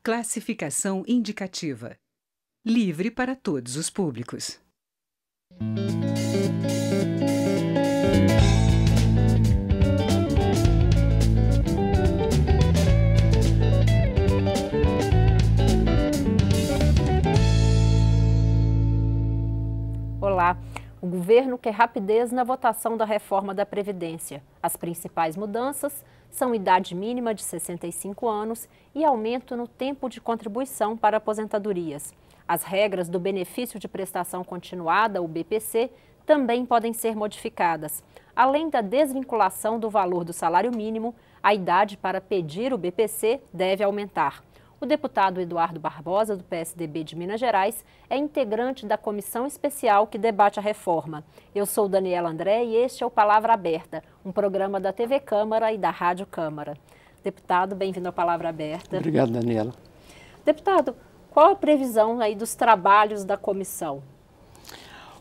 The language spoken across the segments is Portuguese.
Classificação indicativa. Livre para todos os públicos. Olá, o governo quer rapidez na votação da reforma da Previdência. As principais mudanças são idade mínima de 65 anos e aumento no tempo de contribuição para aposentadorias. As regras do benefício de prestação continuada, o BPC, também podem ser modificadas. Além da desvinculação do valor do salário mínimo, a idade para pedir o BPC deve aumentar. O deputado Eduardo Barbosa, do PSDB de Minas Gerais, é integrante da comissão especial que debate a reforma. Eu sou Daniela André e este é o Palavra Aberta, um programa da TV Câmara e da Rádio Câmara. Deputado, bem-vindo ao Palavra Aberta. Obrigado, Daniela. Deputado, qual a previsão aí dos trabalhos da comissão?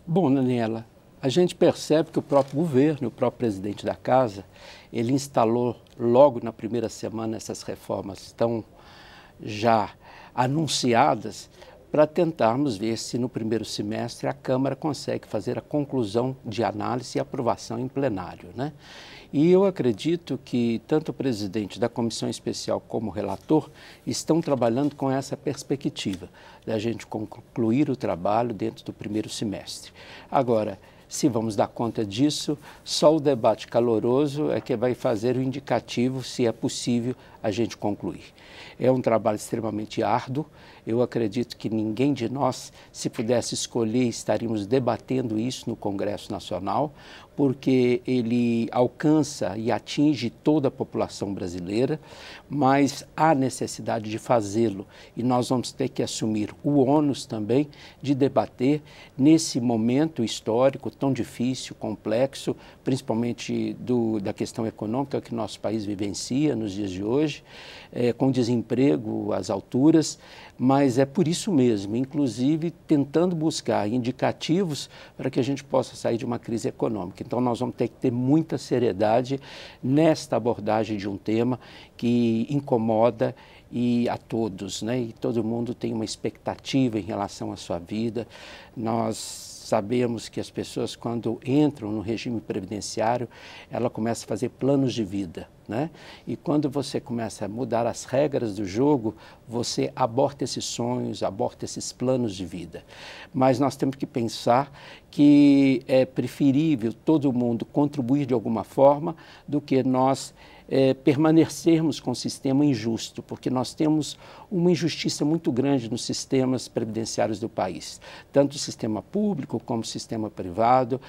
Bom, Daniela, a gente percebe que o próprio governo, o próprio presidente da Casa, ele instalou logo na primeira semana essas reformas tão já anunciadas para tentarmos ver se no primeiro semestre a Câmara consegue fazer a conclusão de análise e aprovação em plenário, né? E eu acredito que tanto o presidente da Comissão Especial como o relator estão trabalhando com essa perspectiva, da gente concluir o trabalho dentro do primeiro semestre. Agora, se vamos dar conta disso, só o debate caloroso é que vai fazer o indicativo se é possível a gente concluir. É um trabalho extremamente árduo. Eu acredito que ninguém de nós, se pudesse escolher, estaríamos debatendo isso no Congresso Nacional, porque ele alcança e atinge toda a população brasileira, mas há necessidade de fazê-lo e nós vamos ter que assumir o ônus também de debater nesse momento histórico tão difícil, complexo, principalmente da questão econômica que nosso país vivencia nos dias de hoje, com desemprego às alturas, mas é por isso mesmo, inclusive tentando buscar indicativos para que a gente possa sair de uma crise econômica. Então nós vamos ter que ter muita seriedade nesta abordagem de um tema que incomoda a todos, né? E todo mundo tem uma expectativa em relação à sua vida. Nós sabemos que as pessoas, quando entram no regime previdenciário, ela começa a fazer planos de vida, né? E quando você começa a mudar as regras do jogo, você aborta esses sonhos, aborta esses planos de vida. Mas nós temos que pensar que é preferível todo mundo contribuir de alguma forma do que nós permanecermos com o sistema injusto, porque nós temos uma injustiça muito grande nos sistemas previdenciários do país, tanto o sistema público como o sistema privado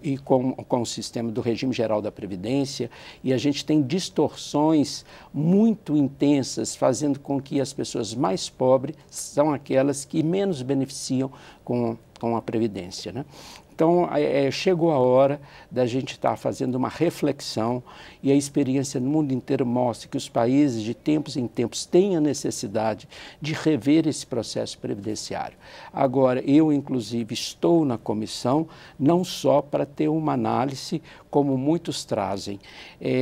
e com o sistema do regime geral da Previdência, e a gente tem distorções muito intensas, fazendo com que as pessoas mais pobres são aquelas que menos beneficiam com a Previdência, né? Então, chegou a hora da gente estar fazendo uma reflexão e a experiência no mundo inteiro mostra que os países, de tempos em tempos, têm a necessidade de rever esse processo previdenciário. Agora, eu, inclusive, estou na comissão não só para ter uma análise, como muitos trazem,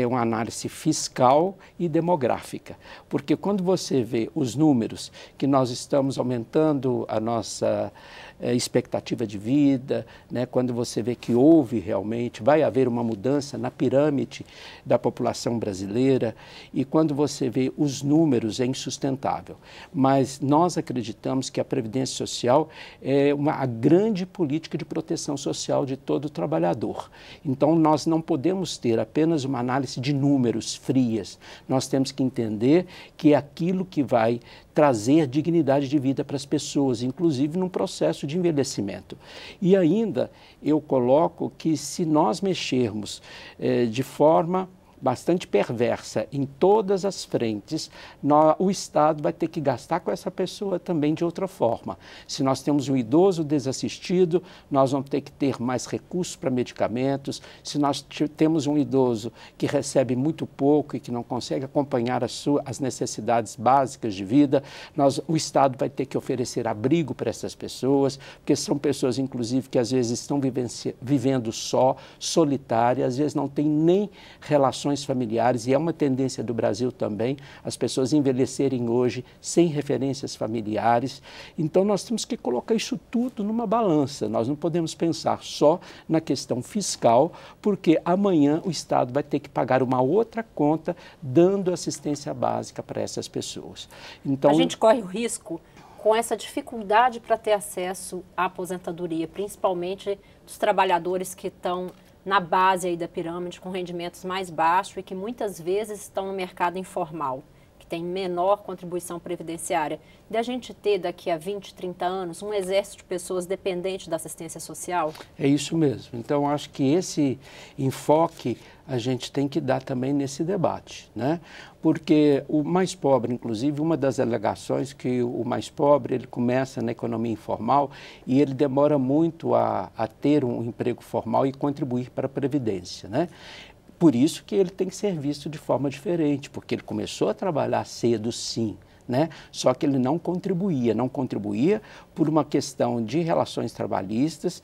uma análise fiscal e demográfica. Porque quando você vê os números que nós estamos aumentando a nossa expectativa de vida, né? Quando você vê que vai haver uma mudança na pirâmide da população brasileira, e quando você vê os números é insustentável. Mas nós acreditamos que a Previdência Social é a grande política de proteção social de todo trabalhador. Então nós não podemos ter apenas uma análise de números frias, nós temos que entender que é aquilo que vai trazer dignidade de vida para as pessoas, inclusive num processo de envelhecimento. E ainda eu coloco que se nós mexermos de forma bastante perversa em todas as frentes, o Estado vai ter que gastar com essa pessoa também de outra forma. Se nós temos um idoso desassistido, nós vamos ter que ter mais recursos para medicamentos. Se nós temos um idoso que recebe muito pouco e que não consegue acompanhar as necessidades básicas de vida, o Estado vai ter que oferecer abrigo para essas pessoas, porque são pessoas, inclusive, que às vezes estão vivendo solitárias, às vezes não têm nem relações situações familiares, e é uma tendência do Brasil também, as pessoas envelhecerem hoje sem referências familiares. Então, nós temos que colocar isso tudo numa balança. Nós não podemos pensar só na questão fiscal, porque amanhã o Estado vai ter que pagar uma outra conta, dando assistência básica para essas pessoas. Então, a gente corre o risco, com essa dificuldade para ter acesso à aposentadoria, principalmente dos trabalhadores que estão na base aí da pirâmide, com rendimentos mais baixos e que muitas vezes estão no mercado informal, que tem menor contribuição previdenciária, de a gente ter daqui a 20, 30 anos um exército de pessoas dependentes da assistência social? É isso mesmo. Então, acho que esse enfoque a gente tem que dar também nesse debate, né? Porque o mais pobre, inclusive, uma das alegações que o mais pobre, ele começa na economia informal e ele demora muito a ter um emprego formal e contribuir para a Previdência, né? Por isso que ele tem que ser visto de forma diferente, porque ele começou a trabalhar cedo, sim, né? Só que ele não contribuía por uma questão de relações trabalhistas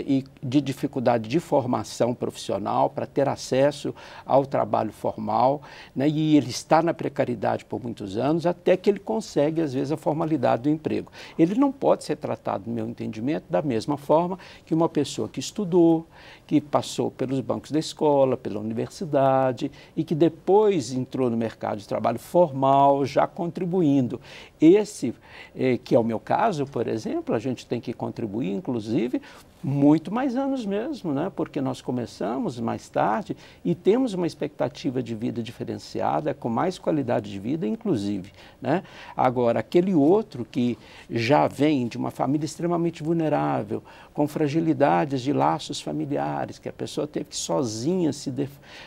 e de dificuldade de formação profissional para ter acesso ao trabalho formal, né? E ele está na precariedade por muitos anos até que ele consegue, às vezes, a formalidade do emprego. Ele não pode ser tratado, no meu entendimento, da mesma forma que uma pessoa que estudou, que passou pelos bancos da escola, pela universidade e que depois entrou no mercado de trabalho formal, já contribuindo. Esse, que é o meu caso, por exemplo, a gente tem que contribuir, inclusive, muito mais anos mesmo, né? Porque nós começamos mais tarde e temos uma expectativa de vida diferenciada, com mais qualidade de vida, inclusive, né? Agora, aquele outro que já vem de uma família extremamente vulnerável, com fragilidades de laços familiares, que a pessoa teve que sozinha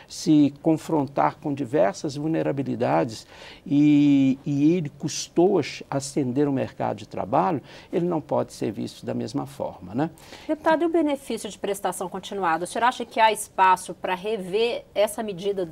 se confrontar com diversas vulnerabilidades e ele custou ascender o mercado de trabalho, ele não pode ser visto da mesma forma, né? Deputado, e o benefício de prestação continuada? O senhor acha que há espaço para rever essa medida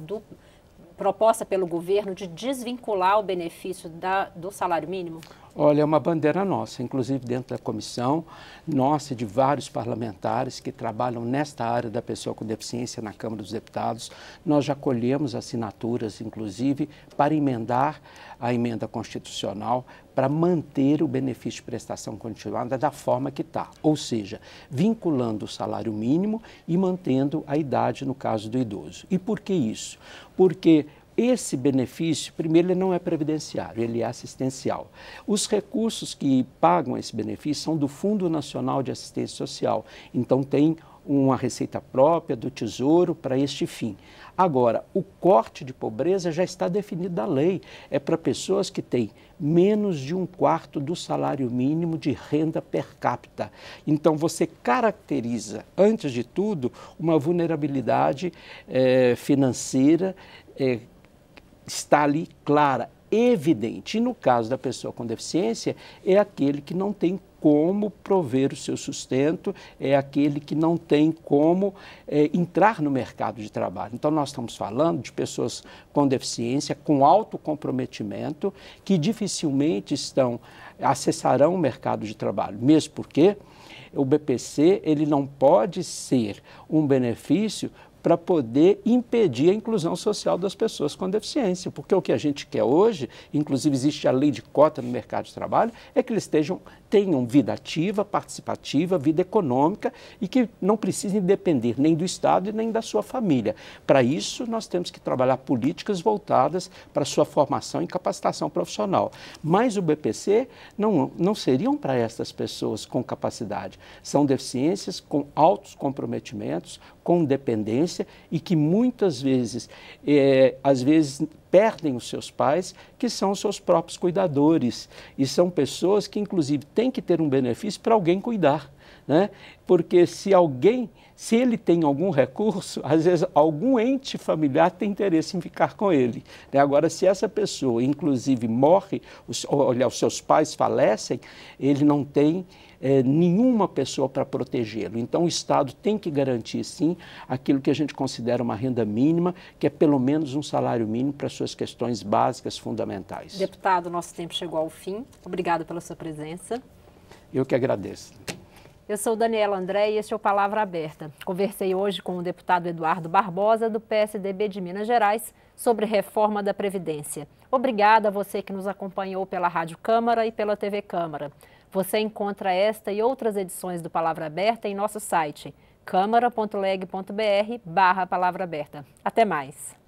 proposta pelo governo de desvincular o benefício do salário mínimo? Olha, é uma bandeira nossa, inclusive dentro da comissão, nossa e de vários parlamentares que trabalham nesta área da pessoa com deficiência na Câmara dos Deputados. Nós já colhemos assinaturas, inclusive, para emendar a emenda constitucional para manter o benefício de prestação continuada da forma que está, ou seja, vinculando o salário mínimo e mantendo a idade no caso do idoso. E por que isso? Porque esse benefício, primeiro, ele não é previdenciário, ele é assistencial. Os recursos que pagam esse benefício são do Fundo Nacional de Assistência Social, então tem uma receita própria do Tesouro para este fim. Agora, o corte de pobreza já está definido na lei, é para pessoas que têm menos de 1/4 do salário mínimo de renda per capita. Então, você caracteriza, antes de tudo, uma vulnerabilidade financeira, está ali clara, evidente. E no caso da pessoa com deficiência, é aquele que não tem como prover o seu sustento, é aquele que não tem como entrar no mercado de trabalho. Então, nós estamos falando de pessoas com deficiência, com alto comprometimento, que dificilmente acessarão o mercado de trabalho, mesmo porque o BPC ele não pode ser um benefício para poder impedir a inclusão social das pessoas com deficiência, porque o que a gente quer hoje, inclusive existe a lei de cota no mercado de trabalho, é que eles tenham vida ativa, participativa, vida econômica e que não precisem depender nem do Estado e nem da sua família. Para isso, nós temos que trabalhar políticas voltadas para a sua formação e capacitação profissional. Mas o BPC não seriam para essas pessoas com capacidade. São deficiências com altos comprometimentos, com dependência e que muitas vezes, às vezes, perdem os seus pais, que são os seus próprios cuidadores. E são pessoas que, inclusive, têm que ter um benefício para alguém cuidar, né? Porque se ele tem algum recurso, às vezes algum ente familiar tem interesse em ficar com ele, né? Agora, se essa pessoa, inclusive, morre, os seus pais falecem, ele não tem nenhuma pessoa para protegê-lo. Então, o Estado tem que garantir, sim, aquilo que a gente considera uma renda mínima, que é pelo menos um salário mínimo para suas questões básicas, fundamentais. Deputado, nosso tempo chegou ao fim. Obrigada pela sua presença. Eu que agradeço. Eu sou Daniela André e este é o Palavra Aberta. Conversei hoje com o deputado Eduardo Barbosa, do PSDB de Minas Gerais, sobre reforma da Previdência. Obrigada a você que nos acompanhou pela Rádio Câmara e pela TV Câmara. Você encontra esta e outras edições do Palavra Aberta em nosso site câmara.leg.br/palavra aberta. Até mais!